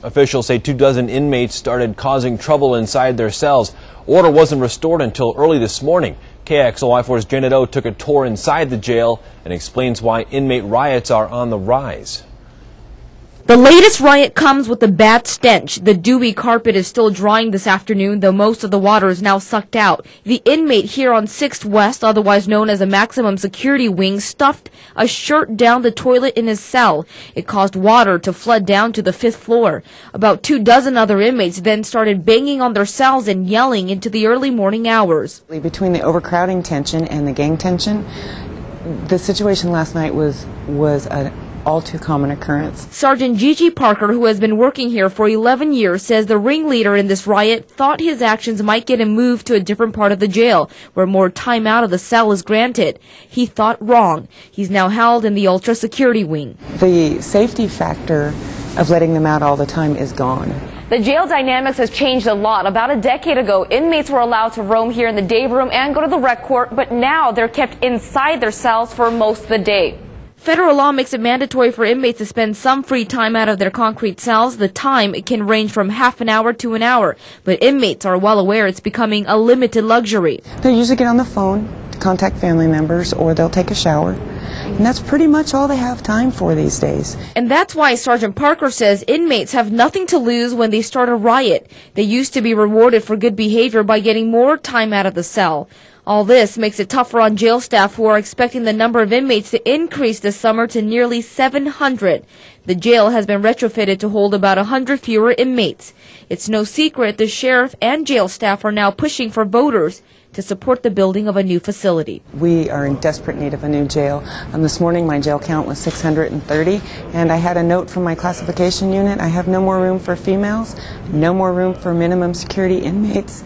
Officials say 24 inmates started causing trouble inside their cells. Order wasn't restored until early this morning. KXLY4's Janet O took a tour inside the jail and explains why inmate riots are on the rise. The latest riot comes with a bad stench. The dewy carpet is still drying this afternoon, though most of the water is now sucked out. The inmate here on 6th West, otherwise known as a maximum security wing, stuffed a shirt down the toilet in his cell. It caused water to flood down to the 5th floor. About 24 other inmates then started banging on their cells and yelling into the early morning hours. Between the overcrowding tension and the gang tension, the situation last night was an all too common occurrence. Sergeant Gigi Parker, who has been working here for 11 years, says the ringleader in this riot thought his actions might get him moved to a different part of the jail, where more time out of the cell is granted. He thought wrong. He's now held in the ultra security wing. The safety factor of letting them out all the time is gone. The jail dynamics has changed a lot. About a decade ago, inmates were allowed to roam here in the day room and go to the rec court, but now they're kept inside their cells for most of the day. Federal law makes it mandatory for inmates to spend some free time out of their concrete cells. The time can range from half an hour to an hour, but inmates are well aware it's becoming a limited luxury. They'll usually get on the phone to contact family members, or they'll take a shower. And that's pretty much all they have time for these days. And that's why Sergeant Parker says inmates have nothing to lose when they start a riot. They used to be rewarded for good behavior by getting more time out of the cell. All this makes it tougher on jail staff, who are expecting the number of inmates to increase this summer to nearly 700. The jail has been retrofitted to hold about 100 fewer inmates. It's no secret the sheriff and jail staff are now pushing for voters to support the building of a new facility. We are in desperate need of a new jail. This morning my jail count was 630, and I had a note from my classification unit. I have no more room for females, no more room for minimum security inmates.